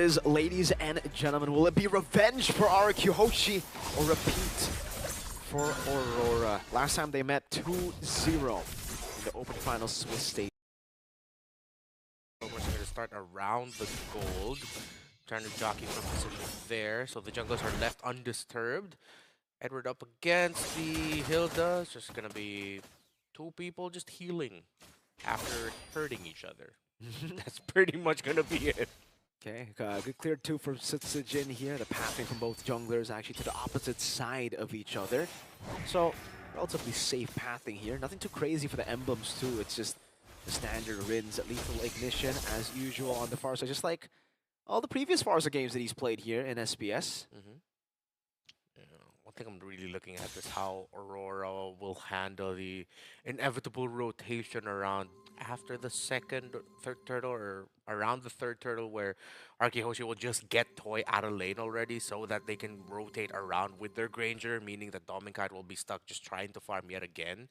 is, ladies and gentlemen. Will it be revenge for RRQ HOSHI or repeat for AURORA? Last time they met 2-0 in the Open Finals Swiss stage. We're going to start around the gold, trying to jockey for position there, so the junglers are left undisturbed. Edward up against the Hilda. It's just going to be two people just healing after hurting each other. That's pretty much going to be it. Okay, good clear 2 for Sutsujin here. The pathing from both junglers actually to the opposite side of each other. So, relatively safe pathing here. Nothing too crazy for the emblems too. It's just the standard Rins, lethal ignition as usual on the Farsa, just like all the previous Farsa games that he's played here in SBS. One thing I'm really looking at is how AURORA will handle the inevitable rotation around after the second, third turtle, or around the third turtle, where RRQ HOSHI will just get Toy out of lane already so that they can rotate around with their Granger, meaning that Dominkite will be stuck just trying to farm yet again.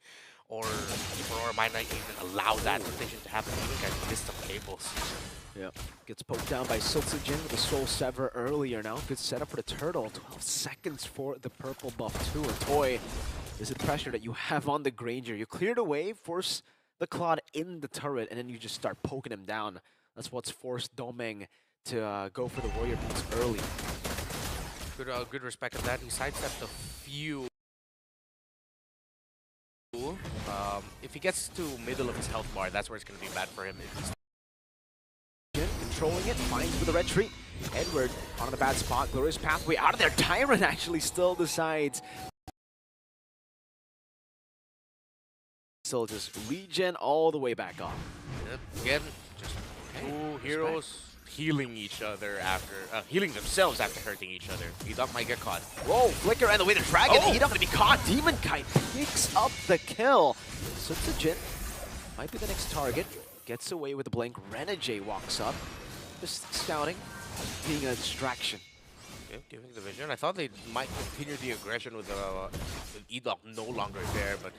Or AURORA might not even allow that rotation to happen. Dominkite missed some cables. Yeah, gets poked down by Sutsujin with a Soul Sever earlier now. Good setup for the turtle. 12 seconds for the purple buff too. And Toy, is the pressure that you have on the Granger. You cleared away, force the Claude in the turret, and then you just start poking him down. That's what's forced Domeng to go for the warrior piece early. Good respect of that. He sidestepped a few. If he gets to middle of his health bar, that's where it's going to be bad for him. Controlling it, finds with the red tree. Edward on the bad spot. Glorious pathway out of there. Tyrant actually still decides. Still just regen all the way back on. Yep. Again, just two heroes healing each other after, healing themselves after hurting each other. Edok might get caught. Whoa, Flicker and the Wither Dragon. Edok gonna be caught. Demonkite picks up the kill. Sutsujin might be the next target. Gets away with the blink. Renegade walks up. Just scouting, being a distraction. Okay, giving the vision. I thought they might continue the aggression with Edok no longer there, but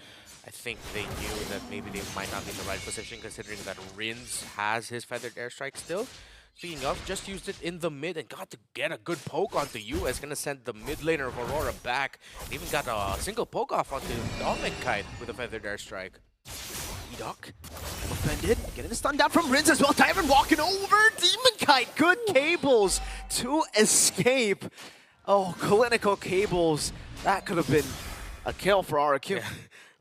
I think they knew that maybe they might not be in the right position considering that Rins has his Feathered Airstrike still. Speaking of, just used it in the mid and got to get a good poke onto US. Gonna send the mid laner of AURORA back. And even got a single poke off onto Dominkite with a Feathered Airstrike. Edok, I'm offended. Getting the stun down from Rins as well. Tyrant walking over. Demonkite, good cables to escape. Oh, clinical cables. That could have been a kill for RRQ. Yeah.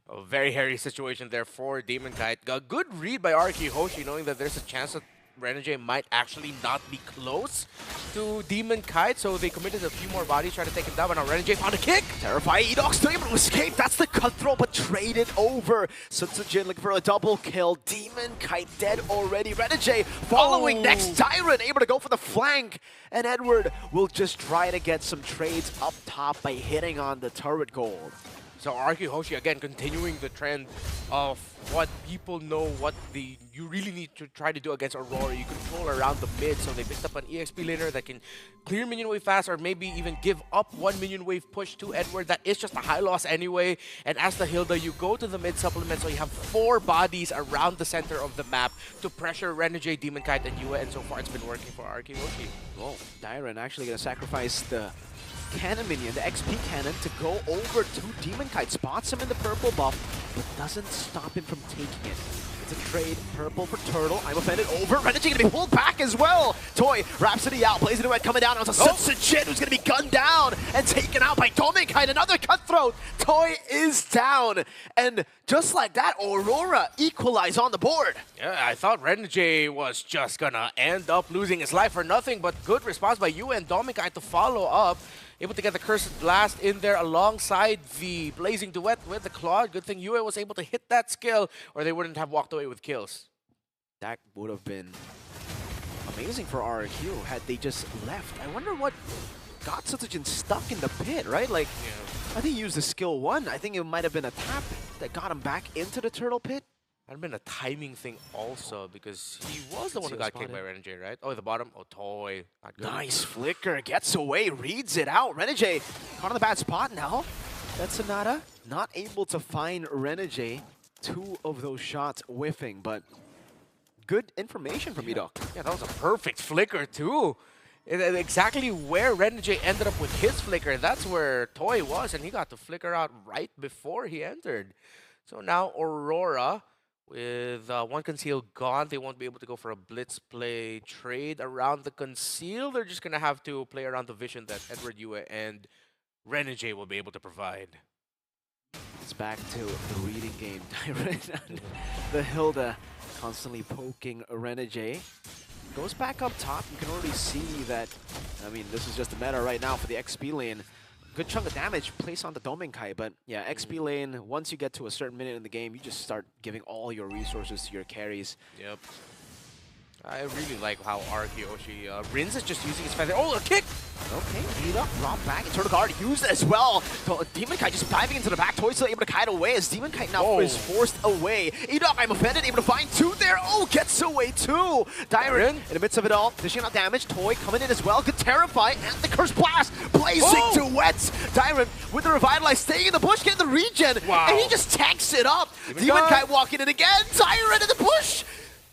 A very hairy situation there for Demonkite. A good read by RRQ HOSHI, knowing that there's a chance that Renegade might actually not be close to Demonkite, so they committed a few more bodies, trying to take him down, but now Renegade found a kick! Terrifying, Edok still able to escape, that's the cutthroat, but traded over. Sutsujin looking for a double kill, Demonkite dead already, Renegade following next, Tyrant able to go for the flank, and Edward will just try to get some trades up top by hitting on the turret gold. So RRQ HOSHI again continuing the trend of what people know, what you really need to try to do against AURORA. You control around the mid, so they picked up an EXP laner that can clear minion wave fast, or maybe even give up one minion wave push to Edward. That is just a high loss anyway. And as the Hilda, you go to the mid supplement, so you have 4 bodies around the center of the map to pressure Renegade, Demonkite, and Yue, and so far it's been working for RRQ HOSHI. Whoa, Dyran actually gonna sacrifice the cannon minion, the XP cannon, to go over to Demonkite. Spots him in the purple buff, but doesn't stop him from taking it. It's a trade, purple for turtle. I'm offended over. Renegade gonna be pulled back as well. Toy, Rhapsody out, plays into it, coming down onto Sutsujin, who's gonna be gunned down and taken out by Dominkite. Another cutthroat. Toy is down. And just like that, AURORA equalize on the board. Yeah, I thought Renegade was just gonna end up losing his life for nothing, but good response by Yue and Dominkite to follow up. Able to get the Cursed Blast in there alongside the Blazing Duet with the Claude. Good thing Yue was able to hit that skill, or they wouldn't have walked away with kills. That would have been amazing for RRQ had they just left. I wonder what got Sutsujin stuck in the pit, right? Like, I think he used the skill 1. I think it might have been a tap that got him back into the turtle pit. That'd been a timing thing also, because he was the one who got kicked by Renegade, right? Oh, at the bottom. Oh, Toy. Not good. Nice flicker. Gets away. Reads it out. Renegade caught on the bad spot now. That's Sonata. Not able to find Renegade. 2 of those shots whiffing, but good information from Edok. Yeah, that was a perfect flicker, too. Exactly where Renegade ended up with his flicker, that's where Toy was, and he got the flicker out right before he entered. So now Aurora, with one conceal gone, they won't be able to go for a blitz play trade around the conceal. They're just going to have to play around the vision that Edward Yue and Renegade will be able to provide. It's back to the reading game. The Hilda constantly poking Renegade. Goes back up top. You can already see that, I mean, this is just the meta right now for the XP lane. Good chunk of damage placed on the Dominkai, but yeah, XP lane, once you get to a certain minute in the game, you just start giving all your resources to your carries. Yep. I really like how RRQ HOSHI, Rins is just using his feather. Oh, a kick! Okay, beat up, drop back, Eternal Guard used as well. Demon Kite just diving into the back, Toy still able to kite away as Demon Kite now is forced away. Edok, I'm offended, able to find two there. Oh, gets away too. Dyron in the midst of it all, dishing out damage. Toy coming in as well, could terrify, and the Curse Blast blazing duets. Dyron with the Revitalize, staying in the bush, getting the regen, and he just tanks it up. Demon Kite walking in again, Dyron in the bush.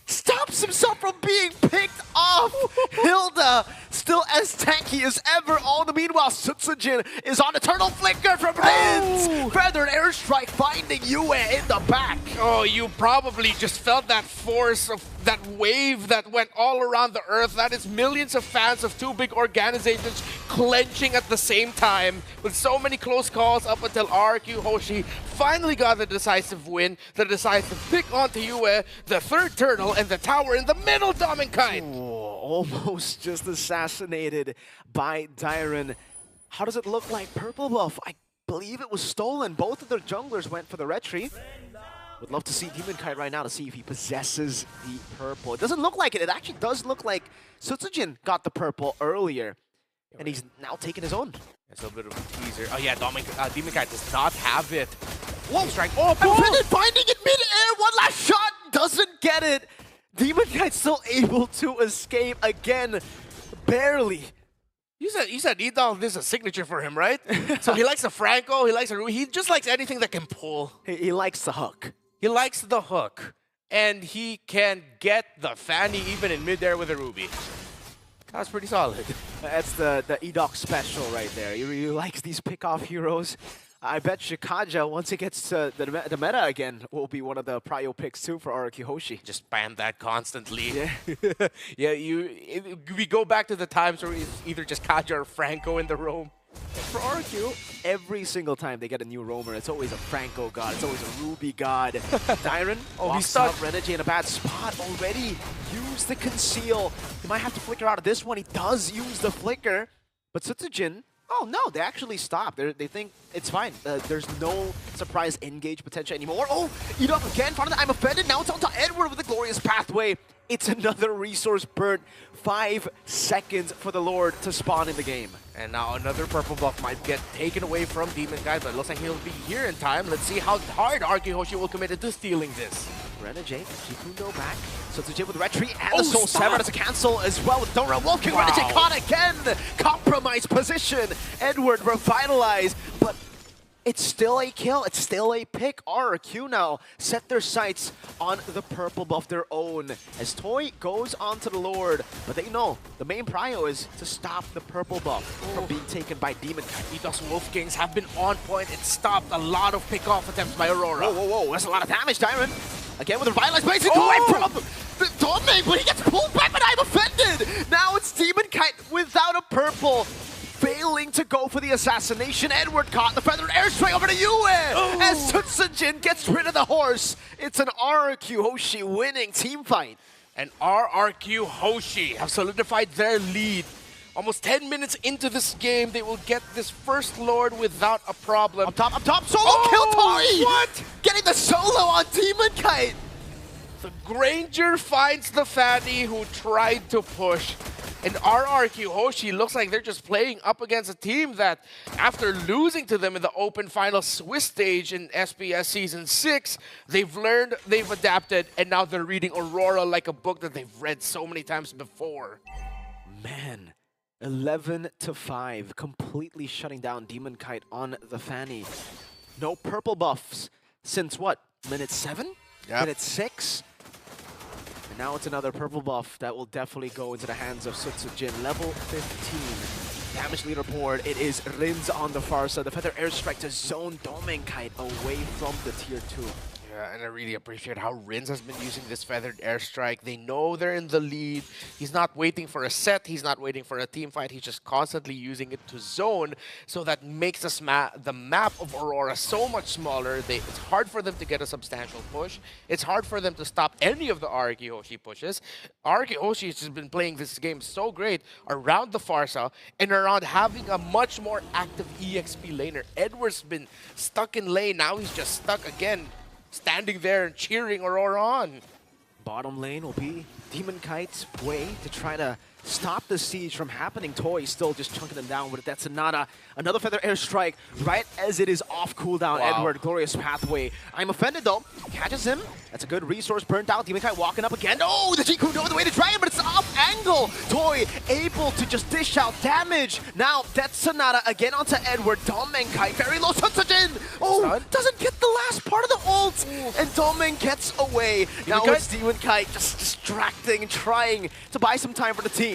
Stops himself from being picked off. Hilda still as tanky as ever. All the meanwhile, Sutsujin is on Eternal Flicker from Rins. Feathered Airstrike finding Yue in the back. Oh, you probably just felt that force of that wave that went all around the earth. That is millions of fans of two big organizations clenching at the same time with so many close calls up until RRQ HOSHI finally got the decisive win, the decisive pick onto Yue, the third turtle, and the tower in the middle, Dominkai. Almost just assassinated by Dyron. How does it look like purple buff? I believe it was stolen. Both of their junglers went for the retry. Would love to see Demon Kite right now to see if he possesses the purple. It doesn't look like it. It actually does look like Sutsujin got the purple earlier, and he's now taking his own. It's a bit of a teaser. Oh yeah, Demon Kite does not have it. Whoa, strike. Oh, Bennett finding it mid-air. One last shot. Doesn't get it. Demon Kite still able to escape again. Barely. You said Edol, this is a signature for him, right? So he likes a Franco, he likes a Ruby, he just likes anything that can pull. He likes the hook. He likes the hook. And he can get the Fanny even in midair with a Ruby. That's pretty solid. That's the Edok special right there. He likes these pick-off heroes. I bet Shikaja, once he gets to the meta again, will be one of the prio picks too for RRQ HOSHI. Just spam that constantly. Yeah. Yeah, we go back to the times where it's either just Kaja or Franco in the roam. For RRQ, every single time they get a new roamer, it's always a Franco god, it's always a Ruby god. Dyron walks up, Renegade in a bad spot already. Use the conceal. He might have to flicker out of this one. He does use the flicker, but Sutsujin, oh no, they actually stopped. They think it's fine. There's no surprise engage potential anymore. Oh, Edok again, front of the I'm offended. Now it's on to Edward with the glorious pathway. It's another resource burnt. 5 seconds for the Lord to spawn in the game. And now another purple buff might get taken away from Demon Kite, but it looks like he'll be here in time. Let's see how hard RRQ HOSHI will commit to stealing this. Renegade, Jikundo back. Sutsujin with retreat and the Soul Sever as a cancel as well with Dora walking. Renegade caught again. Compromised position. Edward revitalized, but it's still a kill. It's still a pick. RRQ now set their sights on the purple buff their own as Toy goes onto the Lord, but they know the main prio is to stop the purple buff from being taken by Demon Kite. Edok's Wolf Kings have been on point and stopped a lot of pick-off attempts by Aurora. Whoa, that's a lot of damage, Dyron. Again with the revitalized blazing away from the Domain, but he gets pulled back, but I'm offended. Now it's Demon Kite without a purple, failing to go for the assassination. Edward caught the feathered airstrike over to Yue as Sutsujin gets rid of the horse. It's an RRQ HOSHI winning team fight. And RRQ HOSHI have solidified their lead. Almost 10 minutes into this game, they will get this first Lord without a problem. Up top, solo kill Toy! What? Getting the solo on Demon Kite! The Granger finds the Fanny who tried to push. And RRQ HOSHI looks like they're just playing up against a team that, after losing to them in the open final Swiss stage in SPS Season 6, they've learned, they've adapted, and now they're reading Aurora like a book that they've read so many times before. Man, 11-5, completely shutting down Demon Kite on the Fanny. No purple buffs since what? Minute 7? Yep. Minute 6? And now it's another purple buff that will definitely go into the hands of Sutsujin. Level 15. Damage leaderboard, it is Rins on the far side. The Feather Airstrike to zone Domenkite away from the tier 2. Yeah, and I really appreciate how Rins has been using this Feathered Airstrike. They know they're in the lead. He's not waiting for a set. He's not waiting for a team fight. He's just constantly using it to zone. So that makes the map of Aurora so much smaller. It's hard for them to get a substantial push. It's hard for them to stop any of the RRQ HOSHI pushes. RRQ HOSHI has just been playing this game so great around the Farsa and around having a much more active EXP laner. Edward's been stuck in lane. Now he's just stuck again, standing there and cheering Aurora on. Bottom lane will be Demonkite's way to try to stop the siege from happening. Toy still just chunking them down with that's another Feather Airstrike right as it is off cooldown. Wow. Edward, glorious pathway. I'm offended though. Catches him. That's a good resource burnt out. Demonkite walking up again. Oh, the G-Coup going the way to Dragon, but it's off angle. Toy able to just dish out damage. Now Death Sonata again onto Edward. Domenkite very low. Sutsujin. Oh, Stun. doesn't get the last part of the ult. And Domen gets away. Now it's Demonkite just distracting and trying to buy some time for the team.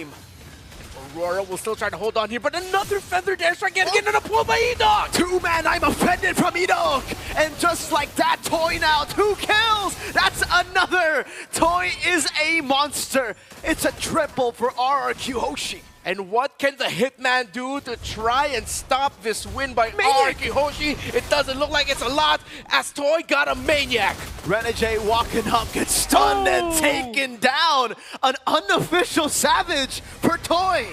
Aurora will still try to hold on here, but another Feathered Airstrike getting into the pull by Edok! 2-man, I'm offended from Edok! And just like that, Toy now, 2 kills! That's another! Toy is a monster! It's a triple for RRQ HOSHI. And what can the Hitman do to try and stop this win by RRQ HOSHI? It doesn't look like it's a lot, as Toy got a Maniac! Renegade walking up, gets stunned and taken down! An unofficial Savage for Toy!